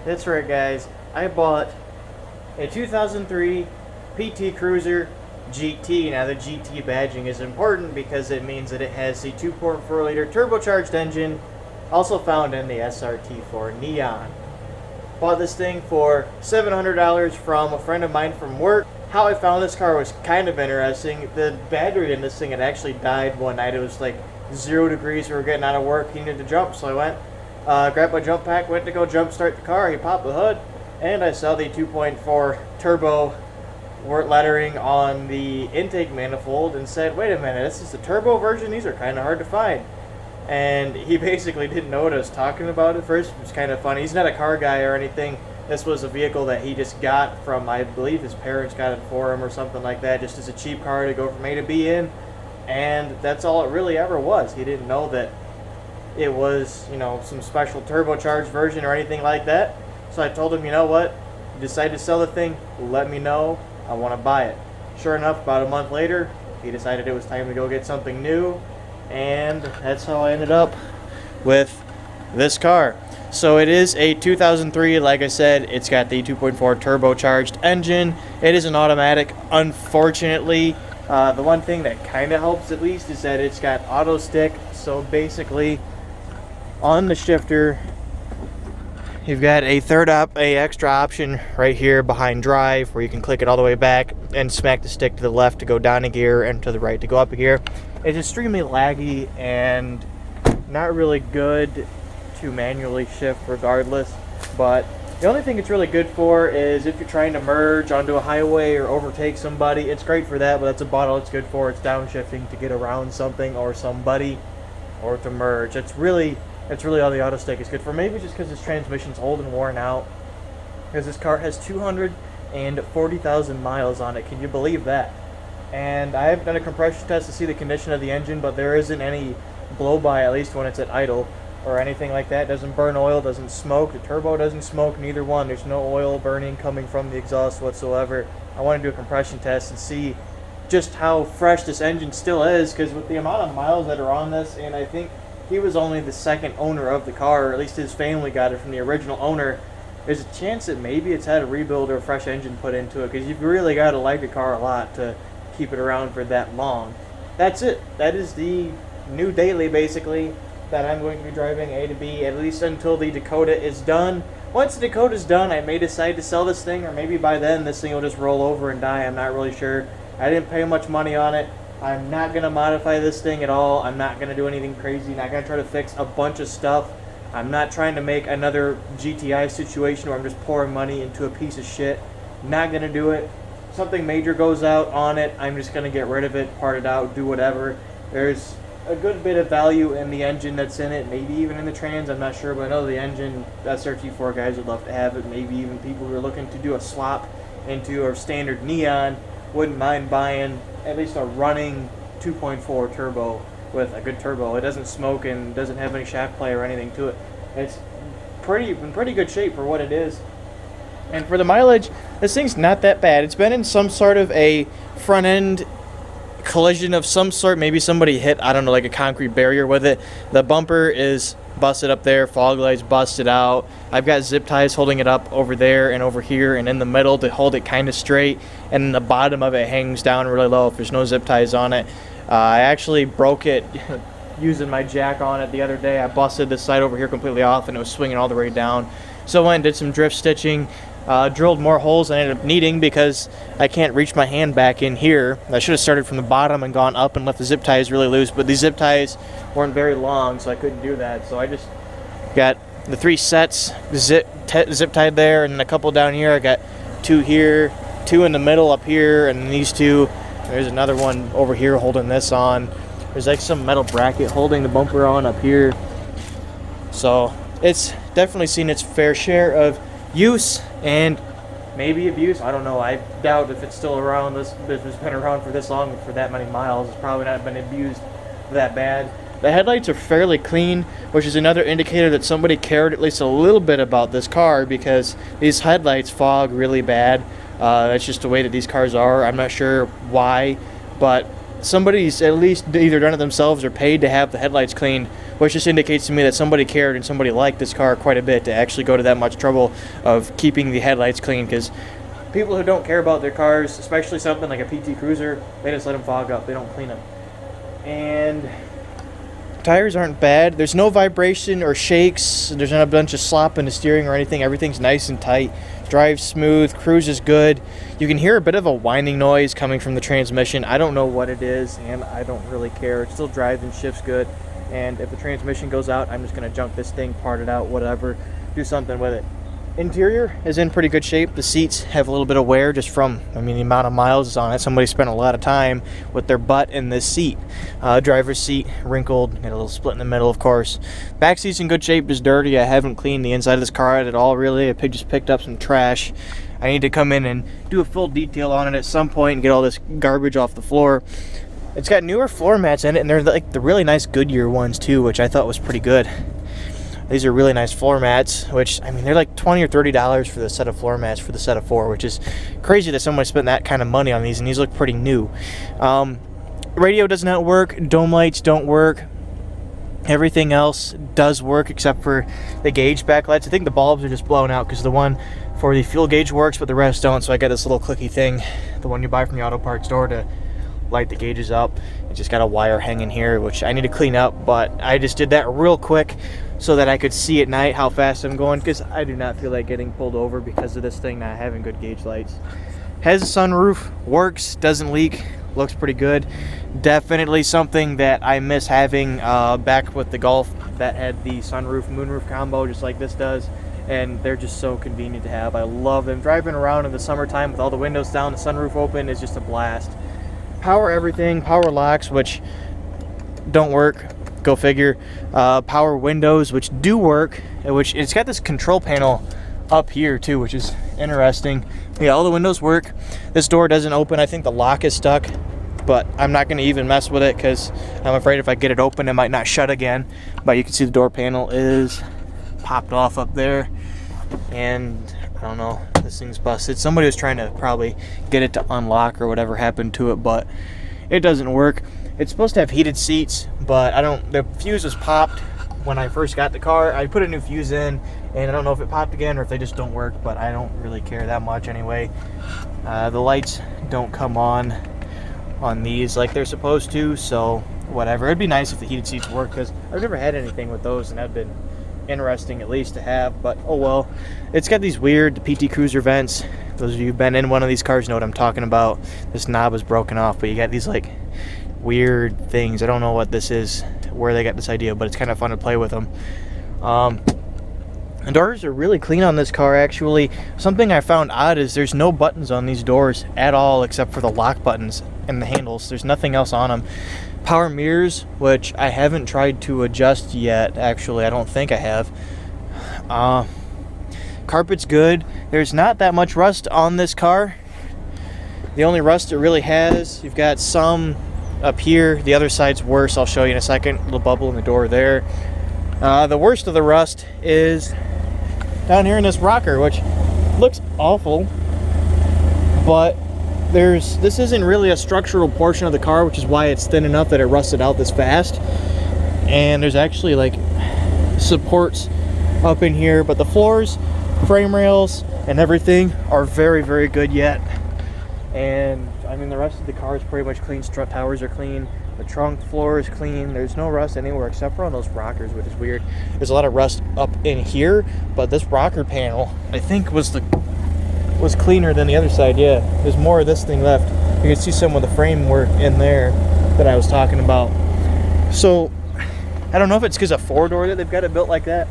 That's right, guys. I bought a 2003 PT Cruiser GT. Now, the GT badging is important because it means that it has the 2.4 liter turbocharged engine, also found in the SRT4 Neon. Bought this thing for $700 from a friend of mine from work. How I found this car was kind of interesting. The battery in this thing had actually died one night. It was like 0 degrees. We were getting out of work. He needed to jump, so I went, grabbed my jump pack, went to go jump start the car. He popped the hood, and I saw the 2.4 turbo lettering on the intake manifold and said, wait a minute, this is the turbo version? These are kind of hard to find. And he basically didn't know what I was talking about at first. It was kind of funny. He's not a car guy or anything. This was a vehicle that he just got from, I believe his parents got it for him or something like that, just as a cheap car to go from A to B in. And that's all it really ever was. He didn't know that it was, you know, some special turbocharged version or anything like that. So I told him, you know what, you decide to sell the thing, let me know, I want to buy it. Sure enough, about a month later, he decided it was time to go get something new, and that's how I ended up with this car. So it is a 2003, like I said, it's got the 2.4 turbocharged engine. It is an automatic. Unfortunately, the one thing that kind of helps at least is that it's got auto stick. So basically, on the shifter, you've got a extra option right here behind drive, where you can click it all the way back and smack the stick to the left to go down a gear and to the right to go up a gear. It's extremely laggy and not really good to manually shift regardless, but the only thing it's really good for is if you're trying to merge onto a highway or overtake somebody. It's great for that, but that's about all it's good for. It's downshifting to get around something or somebody, or to merge. It's really all the auto stick is good for. Maybe just because this transmission's old and worn out, because this car has 240,000 miles on it. Can you believe that? And I haven't done a compression test to see the condition of the engine, but there isn't any blow-by, at least when it's at idle, or anything like that. It doesn't burn oil, doesn't smoke. The turbo doesn't smoke, neither one. There's no oil burning coming from the exhaust whatsoever. I want to do a compression test and see just how fresh this engine still is, because with the amount of miles that are on this, and I think he was only the second owner of the car, or at least his family got it from the original owner, there's a chance that maybe it's had a rebuild or a fresh engine put into it, because you've really got to like the car a lot to keep it around for that long. That's it. That is the new daily, basically, that I'm going to be driving A to B, at least until the Dakota is done. Once the Dakota is done, I may decide to sell this thing, or maybe by then this thing will just roll over and die. I'm not really sure. I didn't pay much money on it. I'm not going to modify this thing at all. I'm not going to do anything crazy. Not going to try to fix a bunch of stuff. I'm not trying to make another GTI situation where I'm just pouring money into a piece of shit. Not going to do it. Something major goes out on it, I'm just going to get rid of it, part it out, do whatever. There's a good bit of value in the engine that's in it, maybe even in the trans, I'm not sure, but I know the engine, SRT4 guys would love to have it. Maybe even people who are looking to do a swap into a standard Neon wouldn't mind buying at least a running 2.4 turbo with a good turbo. It doesn't smoke and doesn't have any shaft play or anything to it. It's in pretty good shape for what it is. And for the mileage, this thing's not that bad. It's been in some sort of a front end collision of some sort. Maybe somebody hit, I don't know, like a concrete barrier with it. The bumper is busted up there, fog lights busted out. I've got zip ties holding it up over there and over here and in the middle to hold it kind of straight, and the bottom of it hangs down really low if there's no zip ties on it. I actually broke it using my jack on it the other day. I busted this side over here completely off and it was swinging all the way down. So I went and did some drift stitching, drilled more holes than I ended up needing because I can't reach my hand back in here. I should have started from the bottom and gone up and left the zip ties really loose, but these zip ties weren't very long, so I couldn't do that. So I just got the 3 sets zip tied there, and then a couple down here. I got 2 here, 2 in the middle up here, and these 2. There's another one over here holding this on. There's like some metal bracket holding the bumper on up here. So it's definitely seen its fair share of use and maybe abuse. I don't know. I doubt if it's still around. This has been around for this long, for that many miles. It's probably not been abused that bad. The headlights are fairly clean, which is another indicator that somebody cared at least a little bit about this car, because these headlights fog really bad. That's just the way that these cars are. I'm not sure why, but somebody's at least either done it themselves or paid to have the headlights cleaned, which just indicates to me that somebody cared and somebody liked this car quite a bit to actually go to that much trouble of keeping the headlights clean, because people who don't care about their cars, especially something like a PT Cruiser, they just let them fog up. They don't clean them. And tires aren't bad. There's no vibration or shakes. There's not a bunch of slop in the steering or anything. Everything's nice and tight. Drives smooth. Cruise is good. You can hear a bit of a whining noise coming from the transmission. I don't know what it is, and I don't really care. It still drives and shifts good. And if the transmission goes out, I'm just going to junk this thing, part it out, whatever, do something with it. Interior is in pretty good shape. The seats have a little bit of wear just from, I mean, the amount of miles on it. Somebody spent a lot of time with their butt in this seat. Driver's seat wrinkled, got a little split in the middle, of course. Back seat's in good shape, just dirty. I haven't cleaned the inside of this car at all, really. I just picked up some trash. I need to come in and do a full detail on it at some point and get all this garbage off the floor. It's got newer floor mats in it, and they're like the really nice Goodyear ones too, which I thought was pretty good. These are really nice floor mats, which, I mean, they're like $20 or $30 for the set of floor mats for the set of 4, which is crazy that someone spent that kind of money on these, and these look pretty new. Radio does not work. Dome lights don't work. Everything else does work except for the gauge backlights. I think the bulbs are just blown out because the one for the fuel gauge works, but the rest don't, so I got this little clicky thing, the one you buy from the auto parts store, to light the gauges up. It just got a wire hanging here, which I need to clean up, but I just did that real quick so that I could see at night how fast I'm going, because I do not feel like getting pulled over because of this thing not having good gauge lights. Has a sunroof, works, doesn't leak, looks pretty good. Definitely something that I miss having back with the Golf that had the sunroof moonroof combo just like this does, and they're just so convenient to have. I love them. Driving around in the summertime with all the windows down, the sunroof open is just a blast. Power everything, power locks, which don't work, go figure. Power windows, which do work, which it's got this control panel up here too, which is interesting. Yeah, all the windows work. This door doesn't open. I think the lock is stuck, but I'm not going to even mess with it because I'm afraid if I get it open, it might not shut again. But you can see the door panel is popped off up there, and I don't know, this thing's busted. Somebody was trying to probably get it to unlock or whatever happened to it, but it doesn't work. It's supposed to have heated seats, but the fuse was popped when I first got the car. I put a new fuse in, and I don't know if it popped again or if they just don't work, but I don't really care that much anyway. The lights don't come on these like they're supposed to, so whatever. It'd be nice if the heated seats work, because I've never had anything with those, and that'd been interesting at least to have, but oh well. It's got these weird PT Cruiser vents. Those of you who've been in one of these cars know what I'm talking about. This knob is broken off, but you got these like weird things. I don't know what this is, where they got this idea, but it's kind of fun to play with them. The doors are really clean on this car, actually. Something I found odd is there's no buttons on these doors at all except for the lock buttons and the handles. There's nothing else on them. Power mirrors, which I haven't tried to adjust yet, actually. I don't think I have. Carpet's good. There's not that much rust on this car. The only rust it really has, you've got some up here. The other side's worse. I'll show you in a second. A little bubble in the door there. The worst of the rust is down here in this rocker, which looks awful, but this isn't really a structural portion of the car, which is why it's thin enough that it rusted out this fast. And there's actually like supports up in here, but the floors, frame rails, and everything are very, very good yet. And I mean, the rest of the car is pretty much clean. Strut towers are clean. The trunk floor is clean. There's no rust anywhere except for on those rockers, which is weird. There's a lot of rust up in here, but this rocker panel, I think, was cleaner than the other side. Yeah, there's more of this thing left. You can see some of the framework in there that I was talking about. So I don't know if it's because of 4-door that they've got it built like that,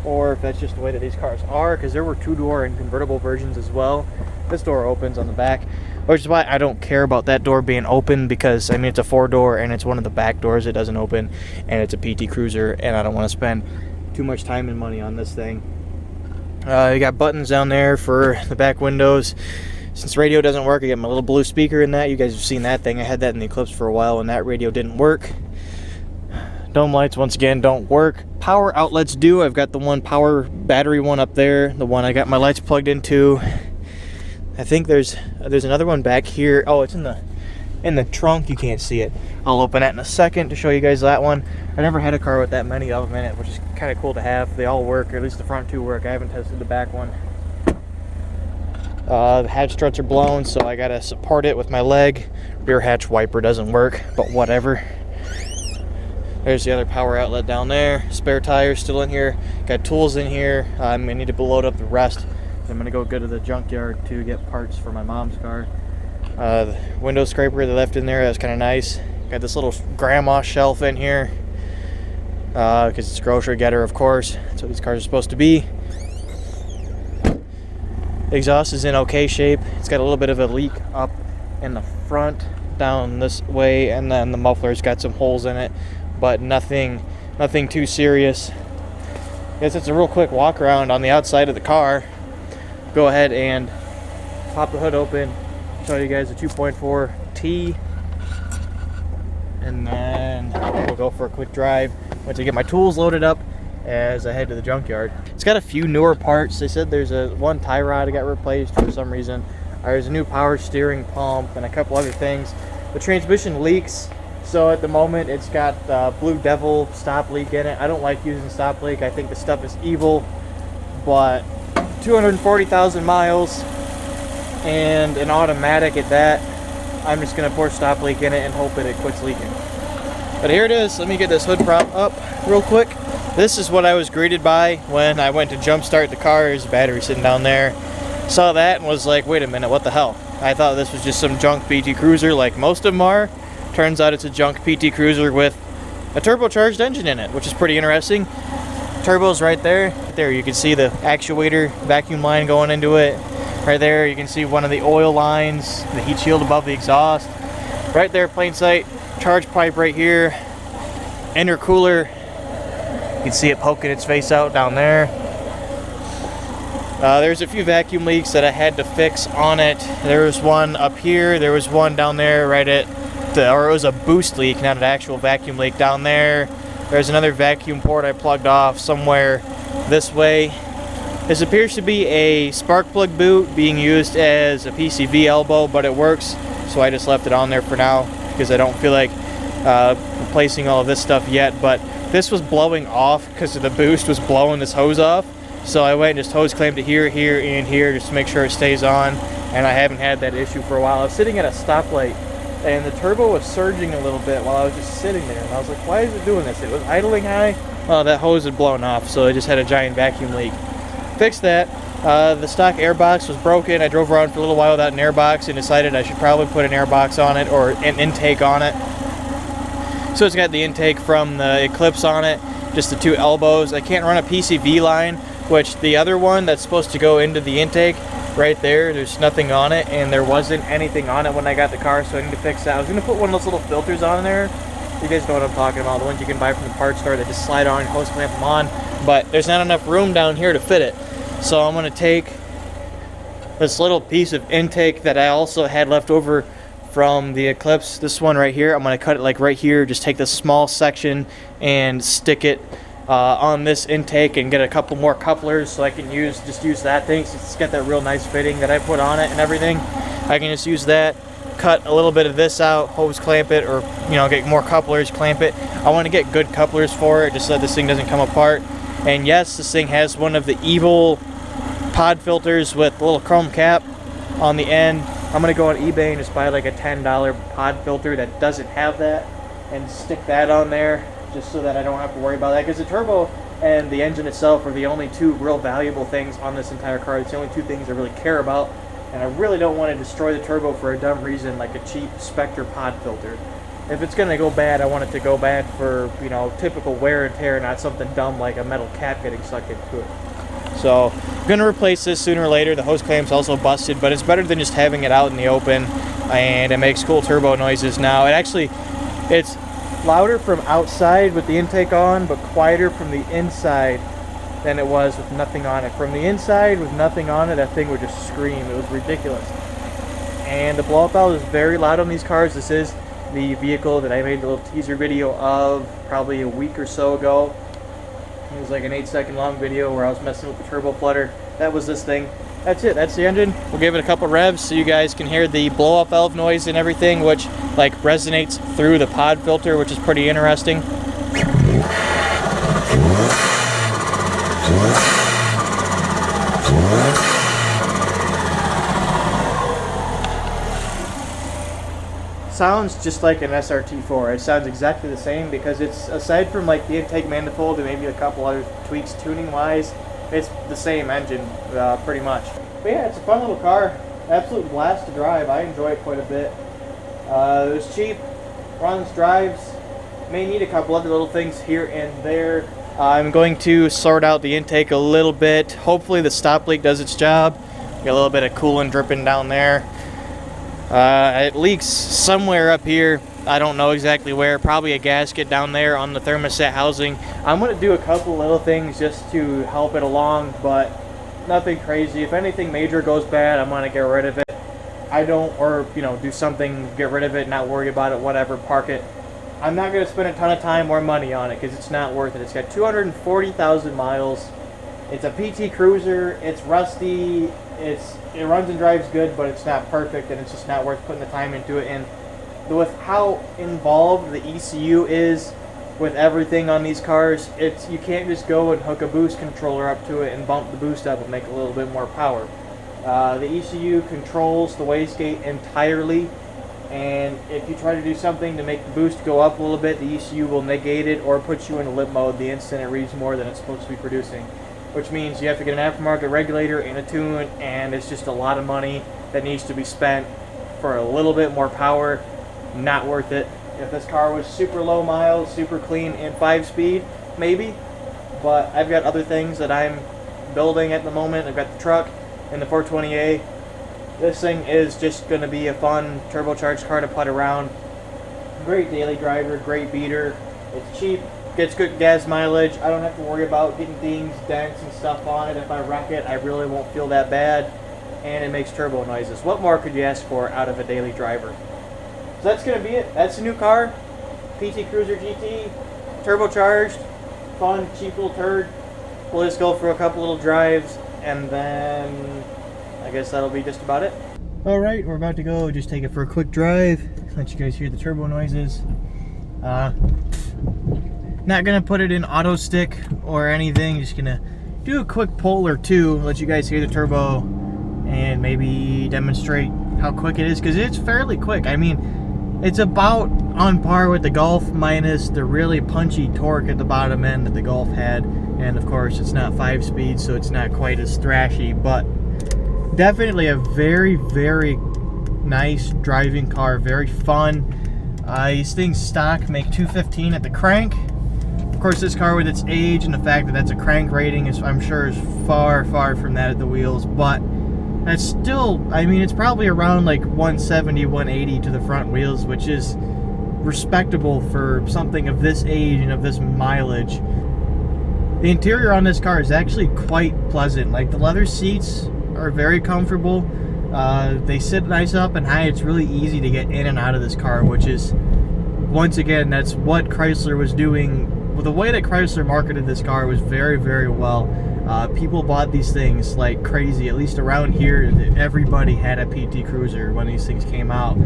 or if that's just the way that these cars are, because there were 2-door and convertible versions as well. This door opens on the back, which is why I don't care about that door being open, because I mean, it's a 4-door and it's one of the back doors that doesn't open, and it's a PT Cruiser, and I don't want to spend too much time and money on this thing. You got buttons down there for the back windows. Since radio doesn't work, I got my little blue speaker in that. You guys have seen that thing. I had that in the Eclipse for a while and that radio didn't work. Dome lights, once again, don't work. Power outlets do. I've got the one power battery one up there, the one I got my lights plugged into. I think there's another one back here. Oh, it's in the In the trunk, you can't see it. I'll open that in a second to show you guys that one. I never had a car with that many of them in it, which is kind of cool to have. They all work, or at least the front two work. I haven't tested the back one. The hatch struts are blown, so I gotta support it with my leg. Rear hatch wiper doesn't work, but whatever. There's the other power outlet down there. Spare tires still in here. Got tools in here. I'm gonna need to load up the rest. I'm gonna go to the junkyard to get parts for my mom's car. The window scraper they left in there, that's kind of nice. Got this little grandma shelf in here because it's a grocery getter, of course. That's what these cars are supposed to be. The exhaust is in okay shape. It's got a little bit of a leak up in the front down this way, and then the muffler's got some holes in it, but nothing too serious. I guess it's a real quick walk around on the outside of the car. Go ahead and pop the hood open, show you guys the 2.4T, and then we'll go for a quick drive once I get my tools loaded up as I head to the junkyard. It's got a few newer parts. They said there's one tie rod that got replaced for some reason. There's a new power steering pump and a couple other things. The transmission leaks, so at the moment it's got Blue Devil stop leak in it. I don't like using stop leak. I think the stuff is evil, but 240,000 miles and an automatic at that, I'm just gonna pour stop leak in it and hope that it quits leaking. But here it is. Let me get this hood prop up real quick. This is what I was greeted by when I went to jump start the car. There's a battery sitting down there. Saw that and was like, wait a minute, what the hell? I thought this was just some junk PT Cruiser like most of them are. Turns out it's a junk PT Cruiser with a turbocharged engine in it, which is pretty interesting. Turbo's right there. There you can see the actuator vacuum line going into it. Right there you can see one of the oil lines, the heat shield above the exhaust. Right there, plain sight. Charge pipe right here. Intercooler. You can see it poking its face out down there. There's a few vacuum leaks that I had to fix on it. There was one up here. There was one down there right at or it was a boost leak, not an actual vacuum leak down there. There's another vacuum port I plugged off somewhere this way. This appears to be a spark plug boot being used as a PCV elbow, but it works, so I just left it on there for now because I don't feel like replacing all of this stuff yet. But this was blowing off because of the boost was blowing this hose off, so I went and just hose clamped it here, here, and here just to make sure it stays on, and I haven't had that issue for a while. I was sitting at a stoplight and the turbo was surging a little bit while I was just sitting there, and I was like, why is it doing this? It was idling high. Well, that hose had blown off, so I just had a giant vacuum leak. Fixed that. The stock airbox was broken. I drove around for a little while without an airbox and decided I should probably put an airbox on it, or an intake on it. So it's got the intake from the Eclipse on it, just the two elbows. I can't run a PCV line, which the other one that's supposed to go into the intake, right there's nothing on it, and there wasn't anything on it when I got the car, so I need to fix that. I was going to put one of those little filters on there. You guys know what I'm talking about, the ones you can buy from the parts store that just slide on and hose clamp them on, but there's not enough room down here to fit it. So I'm going to take this little piece of intake that I also had left over from the Eclipse, this one right here. I'm going to cut it like right here, just take this small section and stick it on this intake and get a couple more couplers so I can use that thing. So it's got that real nice fitting that I put on it and everything. I can just use that, cut a little bit of this out, hose clamp it, or get more couplers, clamp it. I want to get good couplers for it just so that this thing doesn't come apart. And yes, this thing has one of the evil pod filters with a little chrome cap on the end. I'm going to go on eBay and just buy like a $10 pod filter that doesn't have that and stick that on there, just so that I don't have to worry about that, because the turbo and the engine itself are the only two real valuable things on this entire car. It's the only two things I really care about, and I really don't want to destroy the turbo for a dumb reason like a cheap Spectre pod filter. If it's going to go bad, I want it to go bad for, typical wear and tear, not something dumb like a metal cap getting sucked into it. So I'm going to replace this sooner or later. The hose clamp's also busted, but it's better than just having it out in the open, and it makes cool turbo noises now. It's louder from outside with the intake on, but quieter from the inside than it was with nothing on it. From the inside with nothing on it, that thing would just scream. It was ridiculous. And the blow-up valve is very loud on these cars. This is the vehicle that I made a little teaser video of probably a week or so ago. It was like an 8-second long video where I was messing with the turbo flutter. That was this thing. that's it. That's the engine. We'll give it a couple revs so you guys can hear the blow-up valve noise and everything, which like resonates through the pod filter, which is pretty interesting. Sounds just like an SRT4. It sounds exactly the same because it's, aside from like the intake manifold and maybe a couple other tweaks tuning wise, it's the same engine pretty much. But yeah, it's a fun little car. Absolute blast to drive. I enjoy it quite a bit. It was cheap, runs, drives, may need a couple other little things here and there. I'm going to sort out the intake a little bit. Hopefully the stop leak does its job. Got a little bit of coolant dripping down there. It leaks somewhere up here. I don't know exactly where. Probably a gasket down there on the thermostat housing. I'm going to do a couple little things just to help it along, but nothing crazy. If anything major goes bad, I'm going to get rid of it. I don't, or, you know, do something, get rid of it, not worry about it, whatever, park it. I'm not going to spend a ton of time or money on it because it's not worth it. It's got 240,000 miles. It's a PT Cruiser. It's rusty. It runs and drives good, but it's not perfect, and it's just not worth putting the time into it. And with how involved the ECU is with everything on these cars, you can't just go and hook a boost controller up to it and bump the boost up and make a little bit more power. The ECU controls the wastegate entirely, and if you try to do something to make the boost go up a little bit, the ECU will negate it or put you in limp mode the instant it reads more than it's supposed to be producing. Which means you have to get an aftermarket regulator and a tune, and it's just a lot of money that needs to be spent for a little bit more power. Not worth it. If this car was super low miles, super clean, and 5-speed, maybe. But I've got other things that I'm building at the moment. I've got the truck and the 420A. This thing is just going to be a fun turbocharged car to putt around. Great daily driver, great beater. It's cheap. Gets good gas mileage. I don't have to worry about getting dings, dents, and stuff on it. If I wreck it, I really won't feel that bad. And it makes turbo noises. What more could you ask for out of a daily driver? So that's going to be it. That's the new car. PT Cruiser GT. Turbocharged. Fun, cheap little turd. We'll just go for a couple little drives. And then I guess that'll be just about it. Alright, we're about to go. Just take it for a quick drive. Let you guys hear the turbo noises. Not gonna put it in auto stick or anything, just gonna do a quick pull or two, let you guys hear the turbo and maybe demonstrate how quick it is, because it's fairly quick. I mean, it's about on par with the Golf minus the really punchy torque at the bottom end that the Golf had, and of course it's not 5-speed, so it's not quite as thrashy, but definitely a very, very nice driving car, very fun. These things stock make 215 at the crank. Of course, this car with its age and the fact that that's a crank rating is, I'm sure, is far, far from that at the wheels, but that's still, I mean, it's probably around like 170, 180 to the front wheels, which is respectable for something of this age and of this mileage. The interior on this car is actually quite pleasant. Like, the leather seats are very comfortable. They sit nice up and high. It's really easy to get in and out of this car, which is, once again, that's what Chrysler was doing. Well, the way that Chrysler marketed this car was very, very well. People bought these things like crazy. At least around here, everybody had a PT Cruiser when these things came out.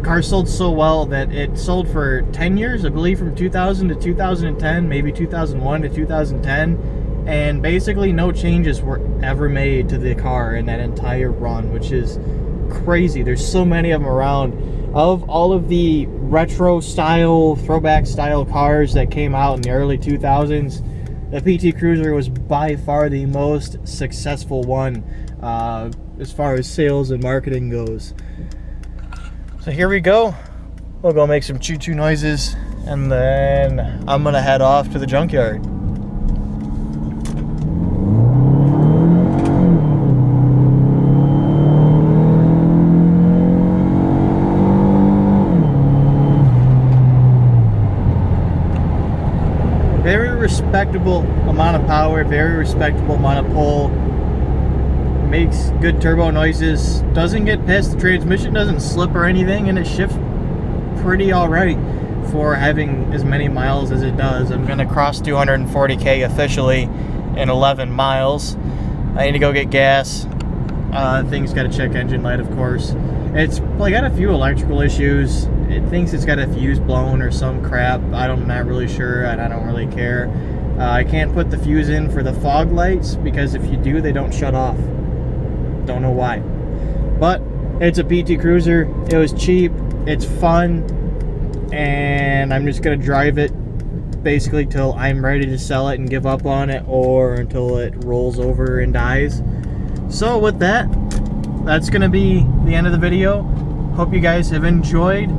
Car sold so well that it sold for 10 years, I believe, from 2000 to 2010, maybe 2001 to 2010. And basically no changes were ever made to the car in that entire run, which is crazy. There's so many of them around. Of all of the retro style, throwback style cars that came out in the early 2000s, the PT Cruiser was by far the most successful one as far as sales and marketing goes. So here we go. We'll go make some choo-choo noises, and then I'm gonna head off to the junkyard. Very respectable amount of power, very respectable amount of pull. Makes good turbo noises. Doesn't get pissed. The transmission doesn't slip or anything, and it shifts pretty alright for having as many miles as it does. I'm gonna cross 240K officially in 11 miles. I need to go get gas, Thing's got a check engine light, of course. It's got a few electrical issues. It thinks it's got a fuse blown or some crap. I'm not really sure, and I don't really care. I can't put the fuse in for the fog lights because if you do, they don't shut off. Don't know why. But it's a PT Cruiser. It was cheap. It's fun. And I'm just going to drive it basically till I'm ready to sell it and give up on it, or until it rolls over and dies. So with that, that's going to be the end of the video. Hope you guys have enjoyed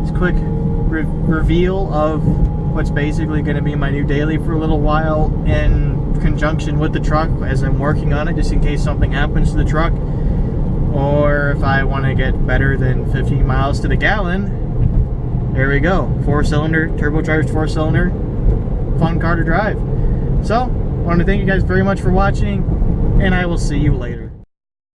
this quick reveal of what's basically going to be my new daily for a little while, in conjunction with the truck as I'm working on it, just in case something happens to the truck, or if I want to get better than 15 miles to the gallon. There we go. 4-cylinder, turbocharged 4-cylinder, fun car to drive. So, I want to thank you guys very much for watching, and I will see you later.